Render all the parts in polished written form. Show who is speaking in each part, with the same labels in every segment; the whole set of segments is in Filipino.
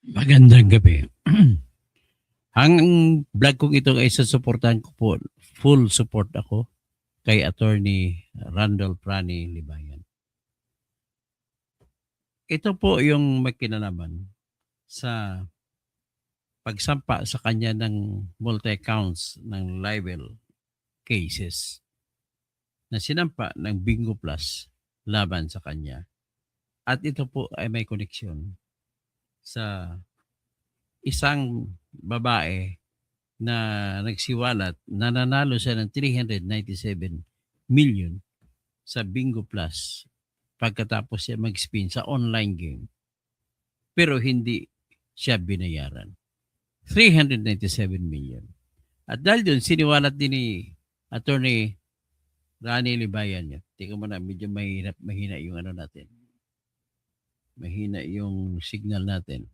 Speaker 1: Magandang gabi. Ang vlog kong ito ay susuportahan ko po, full support ako kay Attorney Randolph Rani Libayan. Ito po yung may kinalaman sa pagsampa sa kanya ng multi-counts ng libel cases na sinampa ng Bingo Plus laban sa kanya. At ito po ay may koneksyon sa isang babae na nagsiwalat na nanalo siya ng 397 million sa Bingo Plus pagkatapos siya mag-spin sa online game pero hindi siya binayaran. 397 million. At dahil doon, siniwalat din ni Attorney Rani Libayan niya. Tingnan mo na, medyo mahina yung ano natin. Mahina yung signal natin.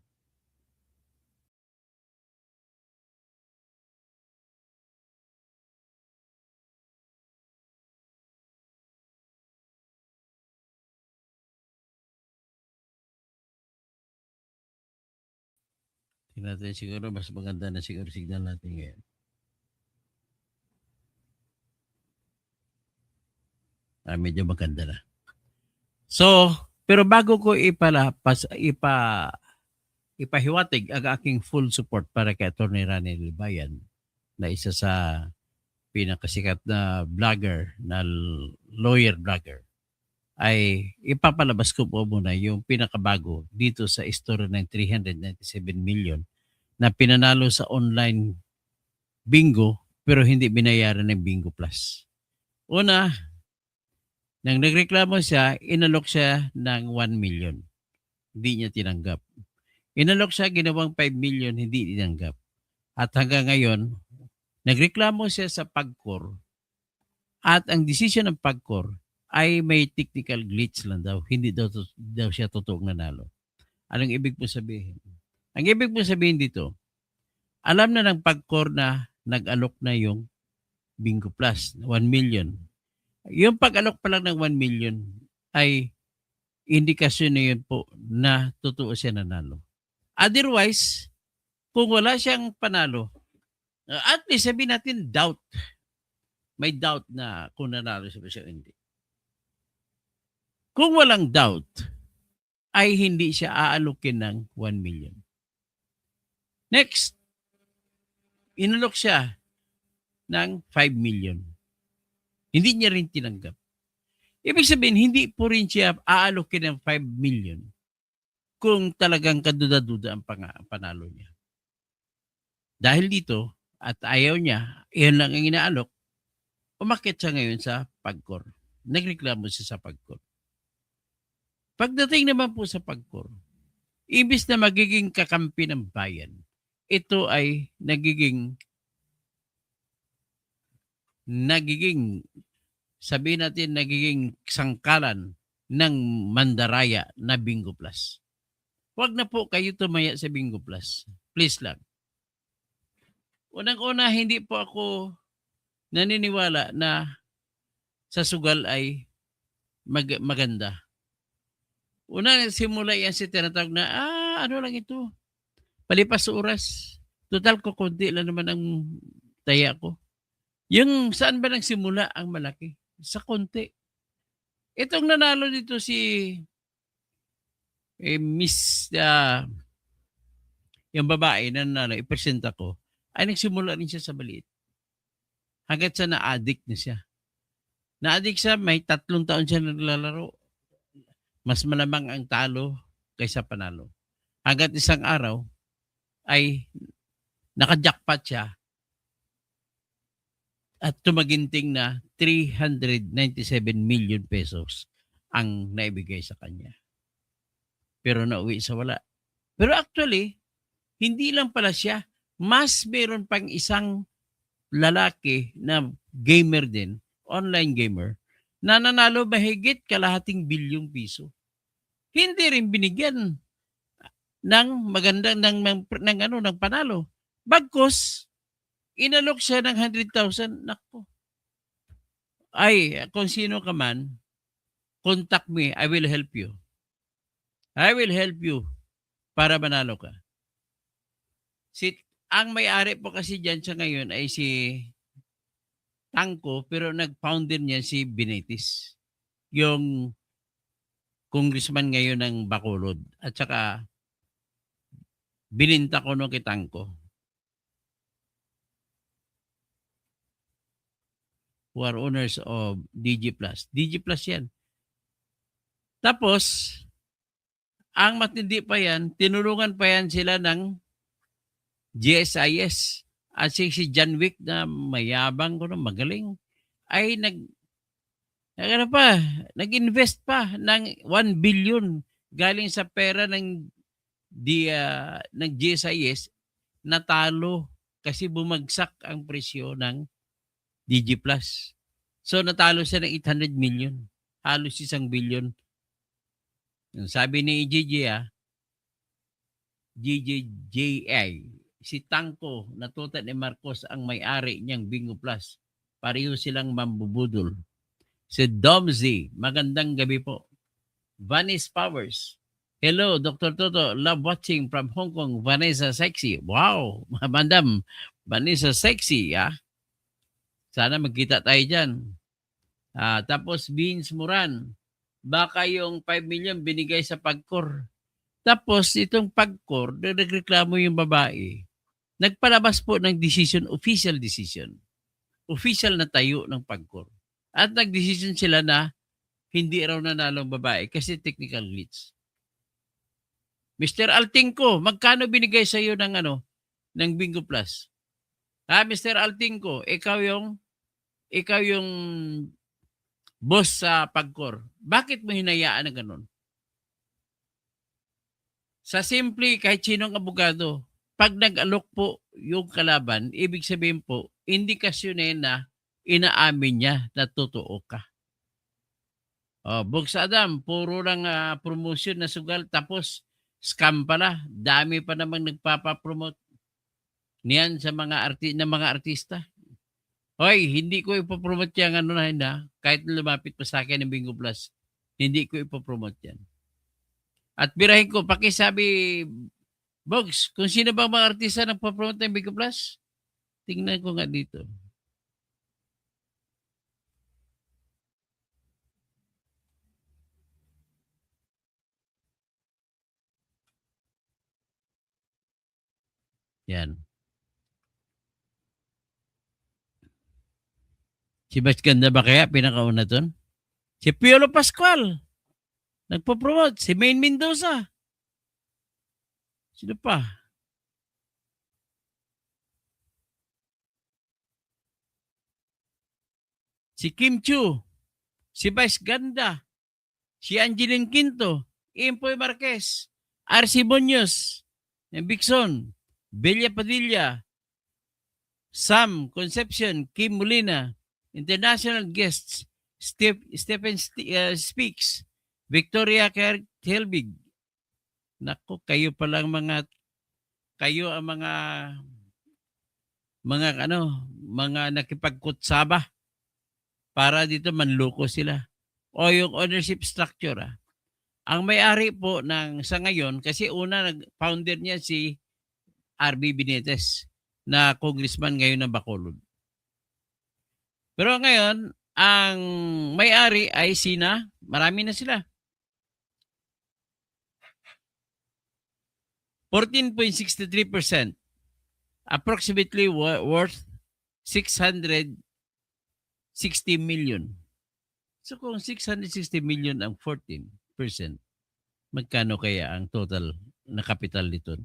Speaker 1: Tingnan natin siguro, mas maganda na siguro signal natin ngayon. Medyo maganda na. So, pero bago ko ipahiwatig ang aking full support para kay Atty. Rani Libayan na isa sa pinakasikat na vlogger, na lawyer vlogger, ay ipapalabas ko po muna yung pinakabago dito sa istorya ng 397 million na pinanalo sa online bingo pero hindi binayaran ng Bingo Plus. Una, nang nagreklamo siya, inalok siya ng 1 million. Hindi niya tinanggap. Inalok siya, ginawang 5 million, hindi tinanggap. At hanggang ngayon, nagreklamo siya sa PAGCOR at ang desisyon ng PAGCOR ay may technical glitch lang daw. Hindi daw siya totoong nanalo. Anong ibig po sabihin? Ang ibig po sabihin dito, alam na ng PAGCOR na nag-alok na yung Bingo Plus, 1 million. Yung pag-alok pa lang ng 1 million ay indikasyon na yun po na totoo siya nanalo. Otherwise, kung wala siyang panalo, at least sabihin natin doubt. May doubt na kung nanalo siya o hindi. Kung walang doubt, ay hindi siya aalokin ng 1 million. Next, inalok siya ng 5 million. Hindi niya rin tinanggap. Ibig sabihin, hindi po rin siya aalokin ng 5 million kung talagang kaduda-duda ang panalo niya. Dahil dito, at ayaw niya, iyon lang ang inaalok, umakyat siya ngayon sa PAGCOR. Nagreklamo siya sa PAGCOR. Pagdating naman po sa PAGCOR, ibis na magiging kakampi ng bayan, ito ay nagiging sabihin natin, nagiging sangkalan ng mandaraya na Bingo Plus. Huwag na po kayo tumaya sa Bingo Plus. Please lang. Unang-una, hindi po ako naniniwala na sa sugal ay maganda. Una, simula yan si tinatawag na, ano lang ito, palipas oras. Total ko, konti lang naman ang taya ko. Yung saan ba nang simula ang malaki? Sa konti. Itong nanalo dito si Miss, yung babae na nanalo, ipresenta ko, ay nagsimula rin siya sa maliit. Hanggat sa na-addict na siya. Na-addict siya, may 3 taon siya naglalaro. Mas malamang ang talo kaysa panalo. Hanggat isang araw ay naka-jackpot siya at tumaginting na 397 million pesos ang naibigay sa kanya. Pero nauwi sa wala. Pero actually, hindi lang pala siya. Mas meron pang isang lalaki na gamer din, online gamer, na nanalo mahigit kalahating bilyong piso. Hindi rin binigyan ng magandang ng panalo. Bagkus, inalok siya ng 100,000. Nako. Ay, kung sino ka man, contact me. I will help you. I will help you para manalo ka. Si ang may-ari po kasi diyan sa ngayon ay si Tangko, pero nag-founder niyan si Benitez, yung congressman ngayon ng Bacolod, at saka bininta ko nung kay Tangko, who are owners of DG Plus. DG Plus yan. Tapos, ang matindi pa yan, tinulungan pa yan sila ng GSIS. At si John Wick na mayabang ko, magaling, ay ano pa, nag-invest pa ng 1 billion galing sa pera ng GSIS, natalo kasi bumagsak ang presyo ng DG Plus. So natalo siya ng 800 million, halos 1 billion. Sabi ni GJJI, si Tangko na tuta ni Marcos ang may-ari niyang Bingo Plus. Pareho silang mambubudol. Si Domzi, magandang gabi po. Vanis Powers, hello, Dr. Toto. Love watching from Hong Kong. Vanessa Sexy. Wow, Madam Vanessa Sexy. Sana magkita tayo dyan. Tapos Beans Moran, baka yung 5 million binigay sa Pagcor. Tapos itong Pagcor, nagreklamo yung babae. Nagpalabas po ng decision, official decision. Official na tayo ng Pagcor. At nag-decision sila na hindi raw nanalo ang babae kasi technical glitch. Mr. Altingco, magkano binigay sa iyo ng Bingo Plus? Mr. Altingco, ikaw yung boss sa Pagcor. Bakit mo hinayaan na ganun? Sa simple, kahit sinong abogado, pag nag-alok po yung kalaban, ibig sabihin po, indikasyon na inaamin niya na totoo ka. Bogs Adam, puro lang promotion na sugal, tapos scam pala. Dami pa namang nagpapapromote niyan sa mga artista. Hoy, hindi ko ipopromote yan kahit lumapit pa sa akin ng Bingo Plus. Hindi ko ipopromote yan. At birahin ko, pakisabi, Bogs, kung sino bang mga artista nagpapromote ng Bingo Plus? Tingnan ko nga dito. Yan. Si Bas Ganda ba kaya pinakauna doon? Si Piolo Pascual, nagpo-promote. Si Maine Mendoza. Sino pa? Si Kim Chu. Si Bas Ganda. Si Angeline Quinto. Impoy Marquez. RC Munoz. Bixon. Bella Padilla. Sam Concepcion. Kim Molina. International guests. Stephen Speaks. Victoria Helbig. Nako, kayo ang mga nakipagkutsaba para dito manloko sila. O yung ownership structure. Ang may-ari po sa ngayon, kasi founder niya si RB Benitez na congressman ngayon ng Bacolod. Pero ngayon, ang may-ari ay marami na sila. 14.63%. Approximately worth 660 million. So kung 660 million ang 14%, magkano kaya ang total na capital nito?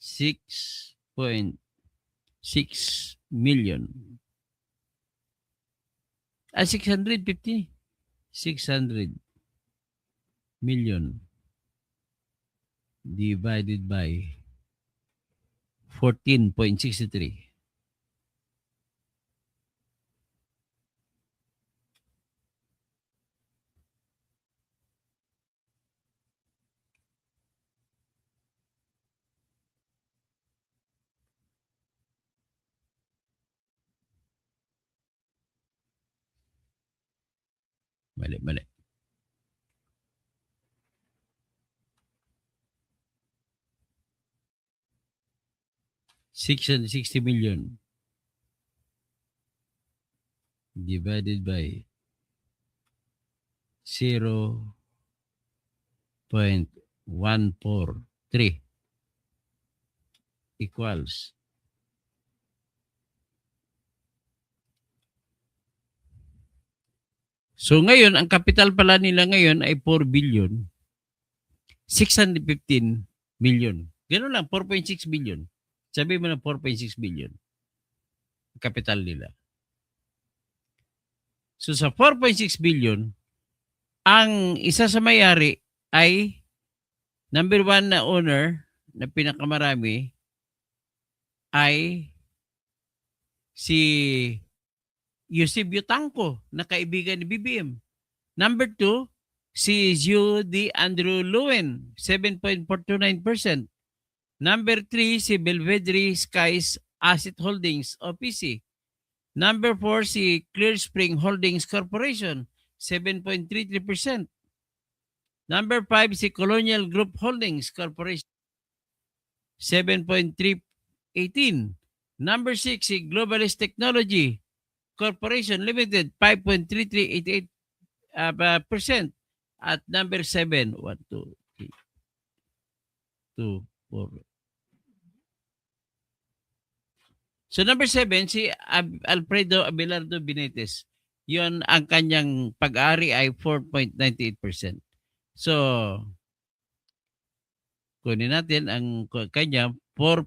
Speaker 1: 6.6 million. 650. 600 million divided by 14.63. Mali. 660 million divided by 0.143 equals so ngayon, ang kapital pala nila ngayon ay 4 billion 615 million. Ganun lang, 4.6 billion. Sabi mo na 4.6 billion kapital nila. So sa 4.6 billion, ang isa sa may-ari ay number 1 na owner na pinakamarami ay si Eusebio Tangco na kaibigan ni BBM. Number 2, si Judy Andrew Lewin, 7.429%. Number 3, si Belvedere Skies Asset Holdings, OPC. Number 4, si Clear Spring Holdings Corporation, 7.33%. Number 5, si Colonial Group Holdings Corporation, 7.318. Number 6, si Globalist Technology Corporation Limited, 5.3388%. At number 7, 1, 2, 3, 2, 4. So number 7, si Alfredo Abelardo Benitez. Yun ang kanyang pag-ari ay 4.98%. So, kunin natin ang kanya 4.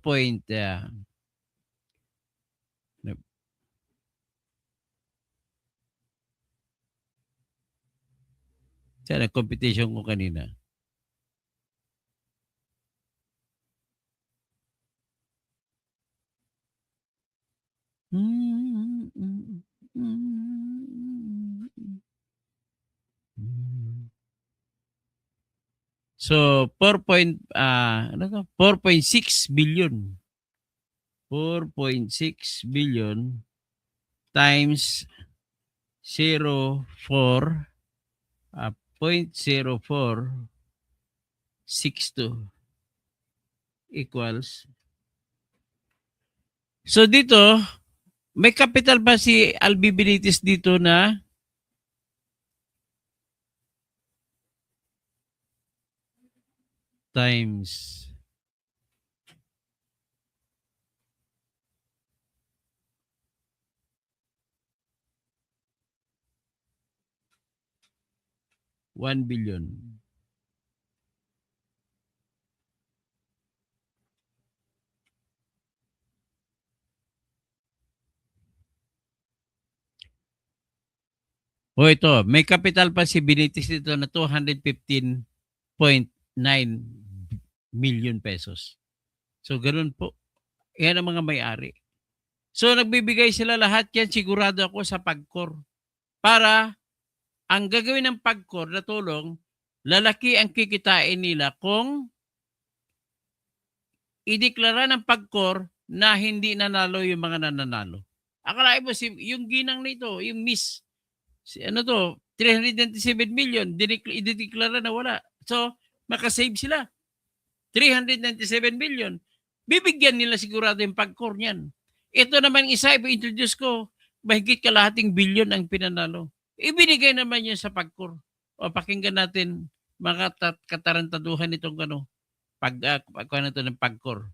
Speaker 1: Sana competition ko kanina. So 4.6 billion. 4.6 billion times 0.04 0.0462 equals. So dito, may capital ba si Albi Benitez dito na times 1 billion. O ito, may capital pa si Benitez dito na 215.9 million pesos. So ganun po. Yan ang mga may-ari. So nagbibigay sila lahat yan, sigurado ako sa PAGCOR. Para ang gagawin ng PAGCOR na tulong, lalaki ang kikitain nila kung ideklara ng PAGCOR na hindi nanalo yung mga nananalo. Akalain mo, yung ginang nito, yung miss, ano to, 397 million, ideklara na wala. So, makasave sila. 397 million. Bibigyan nila sigurado yung PAGCOR niyan. Ito naman isa, i-introduce ko, mahigit kalahating bilyon ang pinanalo. Ibinigay naman yun sa PAGCOR. O pakinggan natin mga katarantaduhan nitong pagkuha na ito ng PAGCOR.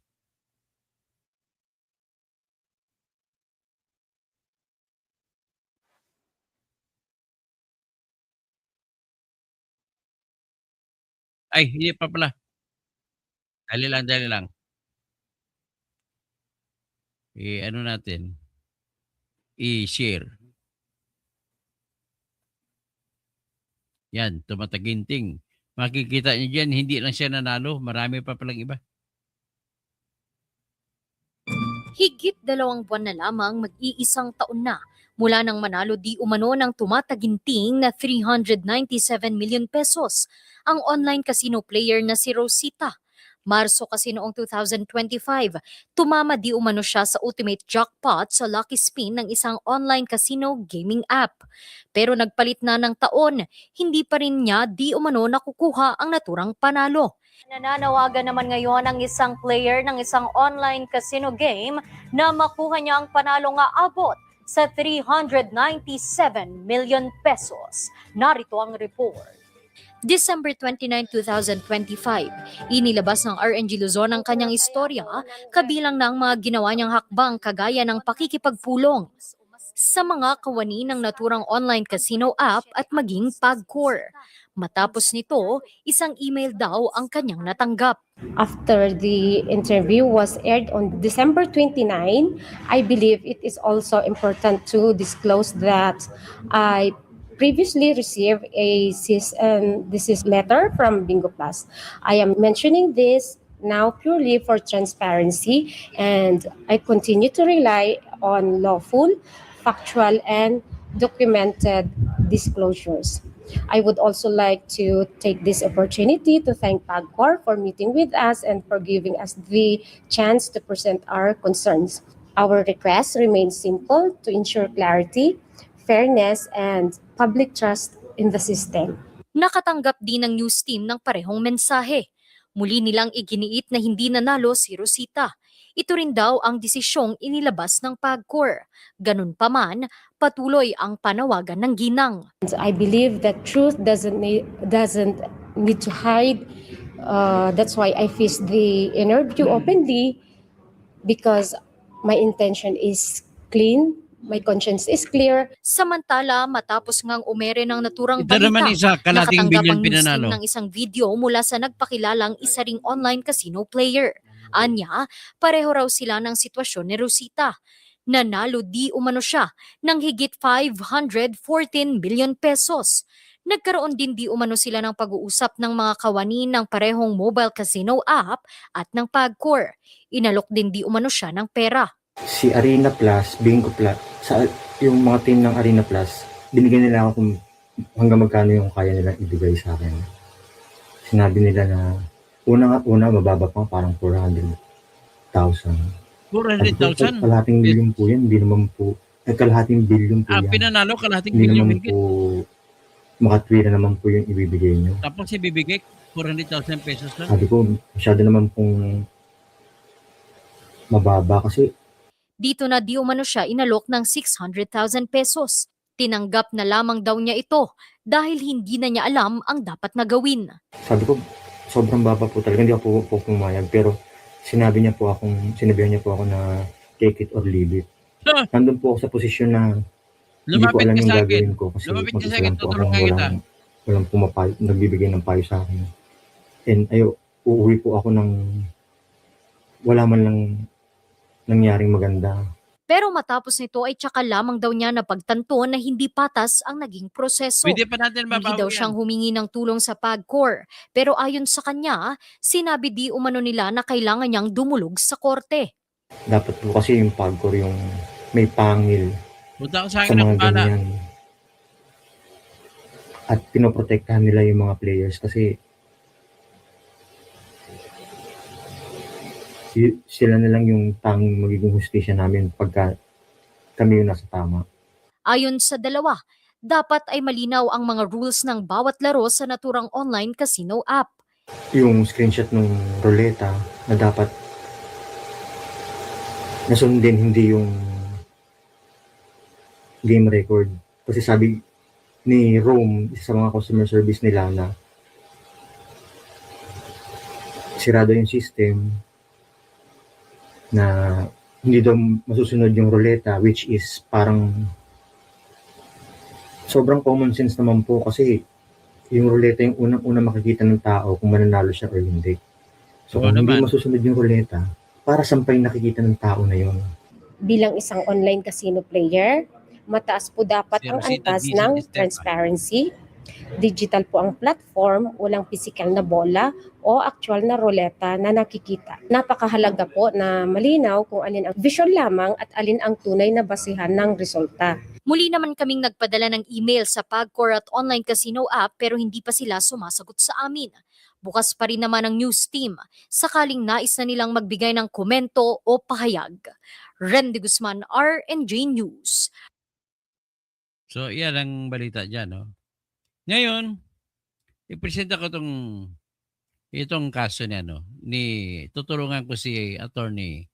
Speaker 1: Ay, hindi pa pala. Dali lang. Ano natin? I-share. Yan, tumataginting. Makikita niyo dyan, hindi lang siya nanalo. Marami pa palang iba.
Speaker 2: Higit 2 buwan na lamang, mag-iisang taon na mula nang manalo di umano ng tumataginting na 397 million pesos ang online casino player na si Rosita. Marso kasi noong 2025, tumama di umano siya sa ultimate jackpot sa lucky spin ng isang online casino gaming app. Pero nagpalit na ng taon, hindi pa rin niya di umano nakukuha ang naturang panalo. Nananawagan naman ngayon ang isang player ng isang online casino game na makuha niya ang panalo nga abot sa 397 million pesos. Narito ang report. December 29, 2025, inilabas ng RNG Luzon ang kanyang istorya, kabilang ng mga ginawa niyang hakbang kagaya ng pakikipagpulong sa mga kawani ng naturang online casino app at maging PAGCOR. Matapos nito, isang email daw ang kanyang natanggap.
Speaker 3: After the interview was aired on December 29, I believe it is also important to disclose that I previously received a cease and desist letter from Bingo Plus. I am mentioning this now purely for transparency, and I continue to rely on lawful, factual, and documented disclosures. I would also like to take this opportunity to thank PAGCOR for meeting with us and for giving us the chance to present our concerns. Our request remains simple: to ensure clarity, fairness, and public trust in the system.
Speaker 2: Nakatanggap din ng news team ng parehong mensahe. Muli nilang iginiit na hindi nanalo si Rosita. Ito rin daw ang desisyong inilabas ng PAGCOR. Ganun pa man, patuloy ang panawagan ng ginang.
Speaker 3: I believe that truth doesn't need to hide. That's why I faced the interview openly, because my intention is clean, my conscience is clear.
Speaker 2: Samantala, matapos ngang umere ng naturang
Speaker 1: Ito naman isa, kalating
Speaker 2: nakatanggap
Speaker 1: bilyon
Speaker 2: ang news
Speaker 1: pinanalo.
Speaker 2: team ng isang video mula sa nagpakilalang isa ring online casino player. Anya, pareho raw sila ng sitwasyon ni Rosita. Nanalo di umano siya ng higit 514 billion pesos. Nagkaroon din di umano sila ng pag-uusap ng mga kawani ng parehong mobile casino app at ng PAGCOR. Inalok din di umano siya ng pera.
Speaker 4: Si Arena Plus, Bingo Plus, yung mga team ng Arena Plus, binigyan nila ako kung hanggang magkano yung kaya nilang ibigay sa akin. Sinabi nila na una mababa pa, parang 400,000.
Speaker 1: 400,000?
Speaker 4: Kalahating bilyon po yan, hindi naman po, kalahating bilyon po yan.
Speaker 1: Pinanalo, kalahating
Speaker 4: Hindi
Speaker 1: bilyon
Speaker 4: naman
Speaker 1: higit.
Speaker 4: po, makatwira naman po yung ibibigay nyo.
Speaker 1: Tapos ibibigay 400,000 pesos lang.
Speaker 4: Sabi ko, masyado naman pong mababa kasi
Speaker 2: Dito na di umano siya inalok ng 600,000 pesos. Tinanggap na lamang daw niya ito dahil hindi na niya alam ang dapat na gawin.
Speaker 4: sabi ko, sobrang baba po talaga, hindi ako po pumayag, pero sinabihan niya po ako na take it or leave it.
Speaker 1: Ah.
Speaker 4: Nandun po ako sa posisyon na hindi ko
Speaker 1: Lumapit
Speaker 4: alam
Speaker 1: ka
Speaker 4: yung
Speaker 1: sa akin.
Speaker 4: gagawin ko kasi
Speaker 1: Lumapit ka sa
Speaker 4: mag-isa
Speaker 1: akin,
Speaker 4: lang po ako,
Speaker 1: tutulungan kita.
Speaker 4: walang pumapayo, nagbibigay ng payo sa akin. And uuwi po ako ng wala man lang nangyaring maganda.
Speaker 2: Pero matapos nito ay tsaka lamang daw niya napagtanto na hindi patas ang naging proseso.
Speaker 1: Pwede pa natin
Speaker 2: Hindi
Speaker 1: mabawi
Speaker 2: daw
Speaker 1: yan.
Speaker 2: siyang humingi ng tulong sa PAGCOR. Pero ayon sa kanya, sinabi di umano nila na kailangan niyang dumulog sa korte.
Speaker 4: Dapat po kasi yung PAGCOR yung may pangil
Speaker 1: Punta ka sa
Speaker 4: sa
Speaker 1: akin ng
Speaker 4: mga
Speaker 1: pala.
Speaker 4: ganyan. At pinoprotektahan nila yung mga players kasi sila na lang yung tanging magiging hustisya namin pagka kami yung nasa tama.
Speaker 2: Ayon sa dalawa, dapat ay malinaw ang mga rules ng bawat laro sa naturang online casino app.
Speaker 4: Yung screenshot ng ruleta na dapat nasundin, hindi yung game record. Kasi sabi ni Rome, isa sa mga customer service nila, na sirado yung system, na hindi daw masusunod yung ruleta, which is parang sobrang common sense naman po kasi yung ruleta yung unang-una makikita ng tao kung mananalo siya or hindi. So
Speaker 1: Oo
Speaker 4: kung hindi
Speaker 1: naman.
Speaker 4: masusunod yung ruleta, para saan pa yung nakikita ng tao na yun?
Speaker 3: Bilang isang online casino player, mataas po dapat ang
Speaker 1: Rosita
Speaker 3: antas
Speaker 1: Dizon
Speaker 3: ng
Speaker 1: Esteban.
Speaker 3: transparency. Digital po ang platform, walang physical na bola o actual na ruleta na nakikita. Napakahalaga po na malinaw kung alin ang visual lamang at alin ang tunay na basihan ng resulta.
Speaker 2: Muli naman kaming nagpadala ng email sa PAGCOR at online casino app pero hindi pa sila sumasagot sa amin. Bukas pa rin naman ang news team sakaling nais na nilang magbigay ng komento o pahayag. Randy Guzman, RNJ News.
Speaker 1: So, yan ang balita dyan, no? Ngayon, ipresenta ko itong kaso niya, no? Tutulungan ko si attorney.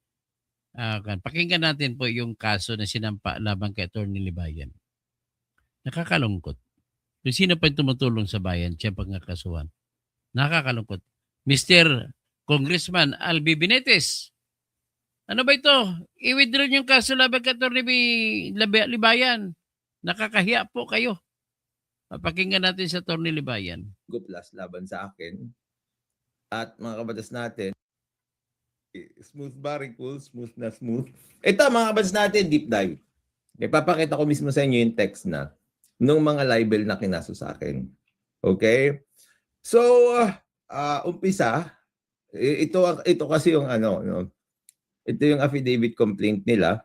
Speaker 1: Pakinggan natin po yung kaso na sinampa laban kay attorney Libayan. Nakakalungkot. Kung sino pa yung tumutulong sa bayan, siya pang nakasuhan. Nakakalungkot. Mr. Congressman Albi Benitez, ano ba ito? I-withdraw yung kaso laban kay attorney Libayan. Nakakahiya po kayo. Pakinggan natin sa attorney Libayan.
Speaker 5: Bingo Plus laban sa akin. At mga kabatas natin, smooth barring cool, smooth na smooth. Ito mga kabatas natin, deep dive. Ipapakita ko mismo sa inyo yung text na nung mga libel na kinaso sa akin. Okay? So, umpisa, ito kasi yung ito yung affidavit complaint nila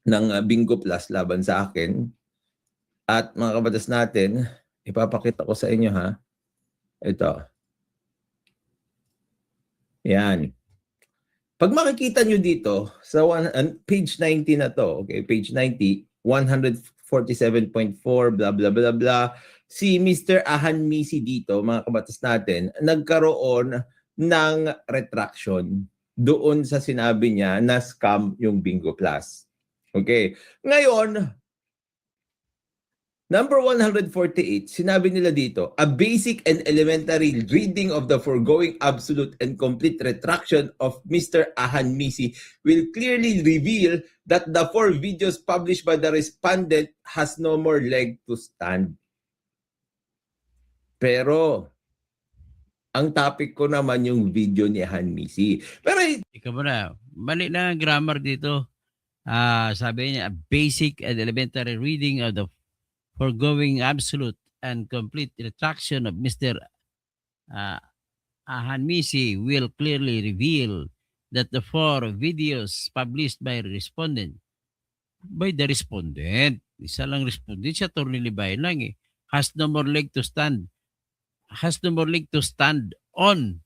Speaker 5: ng Bingo Plus laban sa akin. At mga kabatas natin, ipapakita ko sa inyo ha. Ito. Yan. Pag makikita nyo dito sa page 90 na to, okay, page 90, 147.4, blah, blah, blah, blah. Si Mr. Ahan Misi dito, mga kabatas natin, nagkaroon ng retraction doon sa sinabi niya na scam yung Bingo Plus. Okay. Ngayon, number 148, sinabi nila dito, a basic and elementary reading of the foregoing absolute and complete retraction of Mr. Ahan Misi will clearly reveal that the 4 videos published by the respondent has no more leg to stand. Pero, ang topic ko naman yung video ni Ahan Misi. Pero,
Speaker 1: Ikaw muna, mali na ang grammar dito. Sabi niya, a basic and elementary reading of the foregoing absolute and complete retraction of Mr. Ahan Misi will clearly reveal that the 4 videos published by the respondent, isa lang respondent, siya attorney Libayan lang has no more leg to stand. Has no more leg to stand on.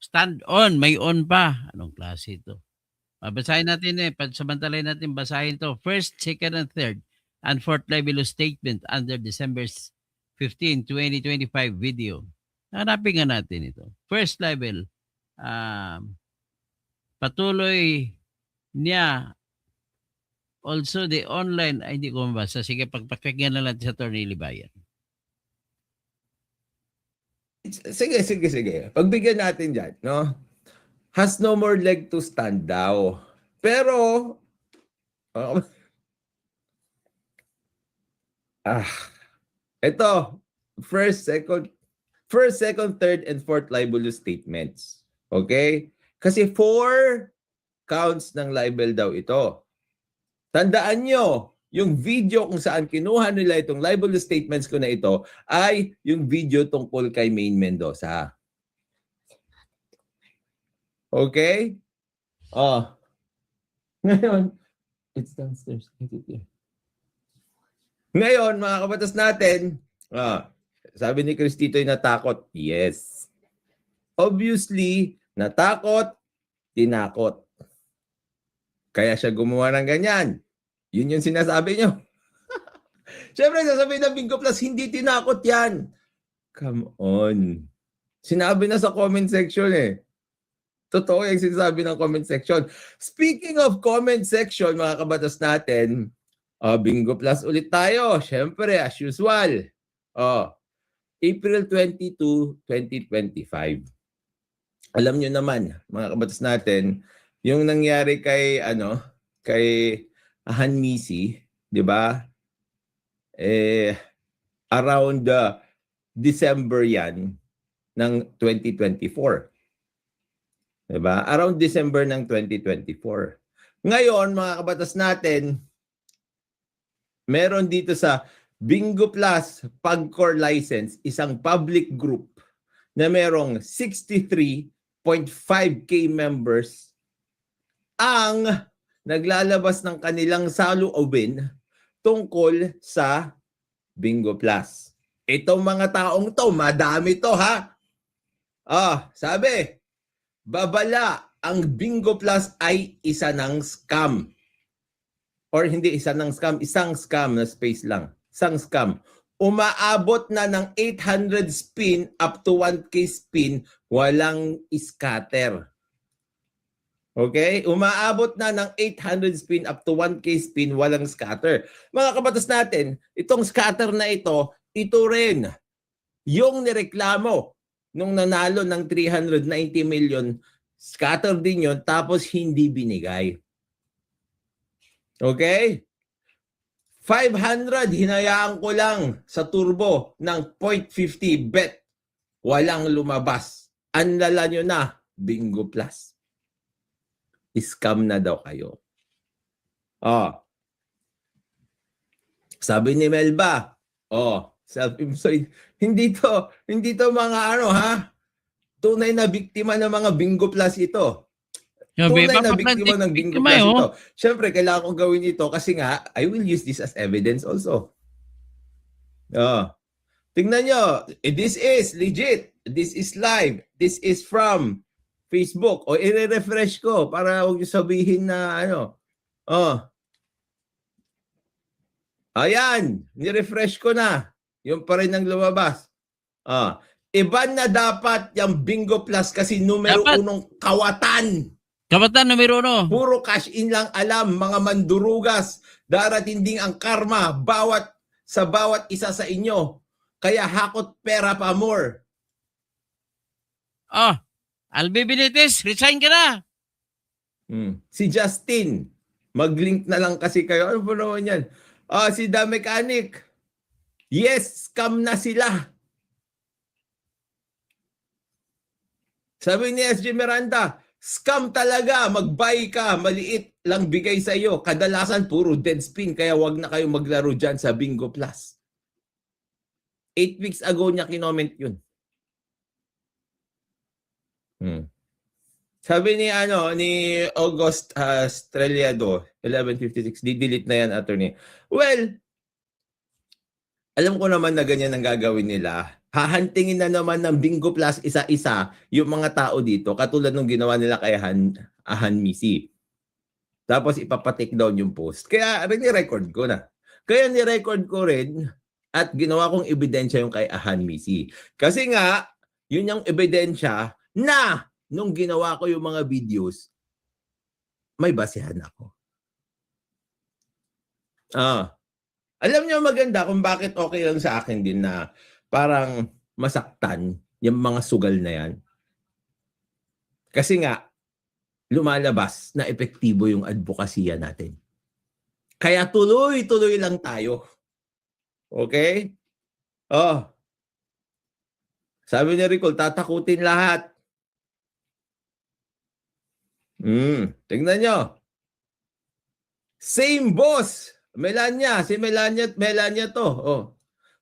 Speaker 1: Stand on, may on pa. Anong klase ito? Basahin natin pansamantalahin natin basahin to. First, second, and third, and fourth libel statement under December 15, 2025 video. Hanapin nga natin ito. First libel, patuloy niya also the online, hindi ko mabasa. Sige, pagpakinggan na natin sa attorney Libayan.
Speaker 5: sige. Pagbigyan natin dyan, no? Has no more leg to stand daw. Pero, ito, first, second, third, and fourth libelous statements. Okay? Kasi 4 counts ng libel daw ito. Tandaan nyo, yung video kung saan kinuha nila itong libelous statements ko na ito ay yung video tungkol kay Maine Mendoza. Okay? Ngayon, it's downstairs. Ngayon, mga kabatas natin, sabi ni Cristito'y natakot. Yes. Obviously, natakot, tinakot. Kaya siya gumawa ng ganyan. Yun yung sinasabi nyo. Siyempre, sasabihin ng Bingo Plus, hindi tinakot yan. Come on. Sinabi na sa comment section Totoo yung sinasabi ng comment section. Speaking of comment section, mga kabatas natin, Bingo Plus ulit tayo. Siyempre, as usual. April 22, 2025. Alam nyo naman, mga kabatas natin, yung nangyari kay Ahan Misi, di ba? Around December yan ng 2024. Di ba? Around December ng 2024. Ngayon, mga kabatas natin, meron dito sa Bingo Plus Pagcor License, isang public group na merong 63.5K members ang naglalabas ng kanilang saloobin tungkol sa Bingo Plus. Itong mga taong to, madami to ha. Sabi, babala, ang Bingo Plus ay isa ng scam. Or hindi isa ng scam, isang scam na space lang. Isang scam. Umaabot na ng 800 spin up to 1K spin, walang scatter. Okay? Umaabot na ng 800 spin up to 1K spin, walang scatter. Mga kabatas natin, itong scatter na ito rin yung nireklamo nung nanalo ng 390 million, scatter din yun, tapos hindi binigay. Okay? 500, hinayaan ko lang sa turbo ng 0.50 bet. Walang lumabas. Anlala nyo na, Bingo Plus. Scam na daw kayo. Sabi ni Melba, self-employed. Hindi to mga tunay na biktima ng mga Bingo Plus ito. Tunay na biktima ng Bingo Plus ito. Siyempre, kailangan kong gawin ito kasi nga, I will use this as evidence also. Tingnan nyo, this is legit. This is live. This is from Facebook. O, i-refresh ko para huwag nyo sabihin na Ayan, ni-refresh ko na. Yung pa rin ang lumabas. Iba na dapat yung Bingo Plus kasi numero
Speaker 1: Dapat.
Speaker 5: 1 kawatan.
Speaker 1: Kabatan numero 1.
Speaker 5: Puro cash in lang alam, mga mandurugas. Darating din ang karma sa bawat isa sa inyo. Kaya hakot pera pa more.
Speaker 1: Albi Benitez, resign ka na.
Speaker 5: Si Justin, mag-link na lang kasi kayo. Ano po naman yan? Si The Mechanic. Yes, scam na sila. Sabi ni SG Miranda, scam talaga, mag-buy ka, maliit lang bigay sa iyo. Kadalasan puro dead spin, kaya wag na kayo maglaro dyan sa Bingo Plus. 8 weeks ago niya kinoment yun. Sabi ni August Estrellado, 1156, di-delete na yan, attorney. Well, alam ko naman na ganyan ang gagawin nila. Hahantingin na naman ng Bingo Plus isa-isa yung mga tao dito, katulad ng ginawa nila kay Ahan Misi. Tapos ipapatik down yung post. Kaya ni-record ko na. Kaya ni-record ko rin at ginawa kong ebidensya yung kay Ahan Misi. Kasi nga, yun yung ebidensya na nung ginawa ko yung mga videos, may basehan ako. Alam niyo maganda kung bakit okay lang sa akin din na parang masaktan yung mga sugal na yan. Kasi nga, lumalabas na epektibo yung advokasya natin. Kaya tuloy-tuloy lang tayo. Okay? Sabi ni Ricol, tatakutin lahat. Tingnan nyo. Same boss. Melania to.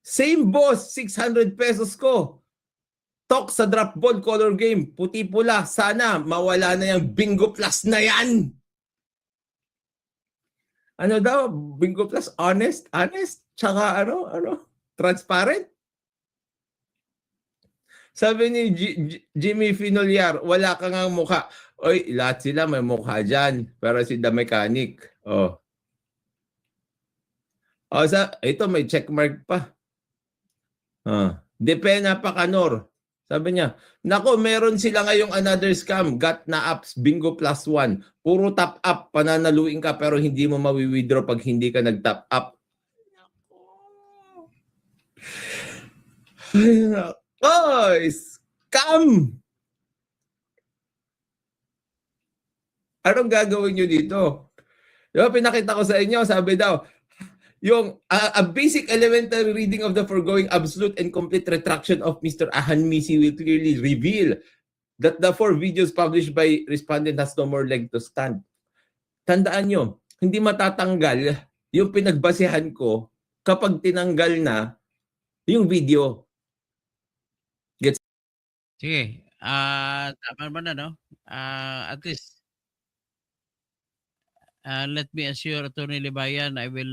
Speaker 5: Same boss, 600 pesos ko. Talk sa drop ball color game, puti-pula. Sana mawala na yung Bingo Plus na yan. Ano daw? Bingo Plus honest? Tsaka transparent? Sabi ni Jimmy Finolyar, wala kang ang mukha. Oy, lahat sila may mukha dyan. Pero si The Mechanic. Ito may checkmark pa. Depena pa Kanor. Sabi niya, nako, meron sila ngayong another scam. Got na apps, Bingo Plus 1. Puro top up, pananaluin ka pero hindi mo mawi-withdraw pag hindi ka nag-top up. Scam! Anong gagawin nyo dito? Diba, pinakita ko sa inyo, sabi daw, yung a basic elementary reading of the foregoing absolute and complete retraction of Mr. Ahan Misi will clearly reveal that the 4 videos published by respondent has no more leg to stand. Tandaan nyo, hindi matatanggal yung pinagbasehan ko kapag tinanggal na yung video. Gets?
Speaker 1: Sige. Tama naman na, no? At least, let me assure Attorney Libayan, I will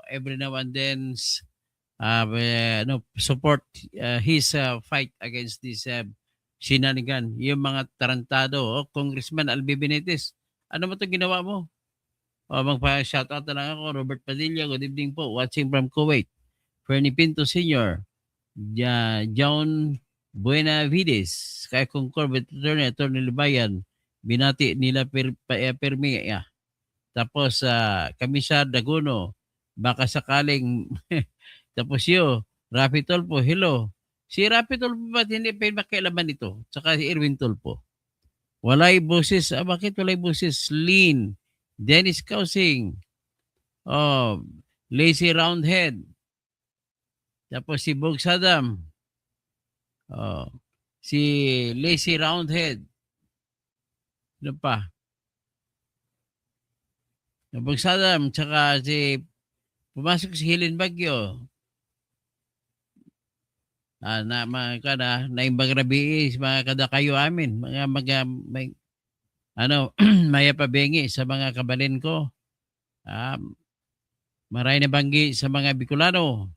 Speaker 1: every now and then support his fight against this sinanigan. Yung mga tarantado, Congressman Albi Benitez, ano mo 'to ginawa mo? Magpa-shoutout na lang ako, Robert Padilla, good evening po, watching from Kuwait. Fernie Pinto Sr., John Buenavides, kay Concord Attorney Libayan, binati nila Permi. Tapos Kamisar Daguno, baka sakaling tapos Rafi Tolpo, hello. Si Rafi Tolpo ba't hindi pa makialaman ito? Tsaka si Erwin Tolpo. Walay boses. Bakit walay boses? Lynn, Dennis Kausing, Lazy Roundhead, tapos si Bog Saddam, si Lazy Roundhead, ano pa? Bog Saddam, tsaka pumasok si Helen Bagyo, na mga naimbang rabi mga kada kayo amin, may maya pabengi sa mga kabalin ko. Maray na banggi sa mga Bicolano.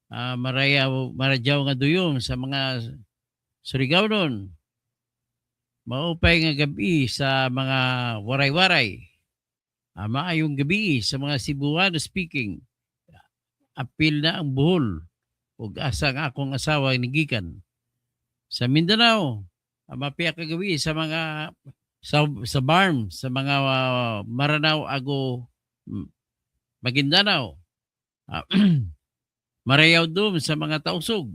Speaker 1: Maradyaw nga duyong sa mga Surigao nun. Maupay nga gabi sa mga waray-waray. Maayong gabi sa mga Cebuano speaking. Apil na ang buhol. Ug asa nga akong asawa nigikan. Sa Mindanao, mapiyak kagabi sa mga sa Barm, sa mga Maranao, Ago, Maguindanao. Marayaw Dum sa mga Tausug.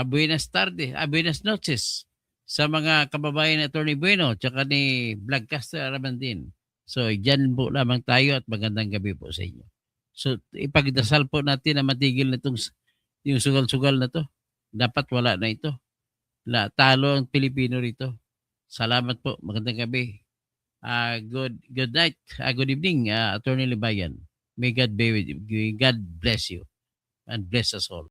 Speaker 1: Buenas tardes, buenas noches sa mga kababayan na Attorney Bueno tsaka ni Vlogcaster Ramandin. So, dyan po lamang tayo at magandang gabi po sa inyo. So, ipagdasal po natin na matigil na yung sugal-sugal na to. Dapat wala na ito. Talo ang Pilipino rito. Salamat po. Magandang gabi. Good night. Good evening, Attorney Libayan. May God be with you. God bless you and bless us all.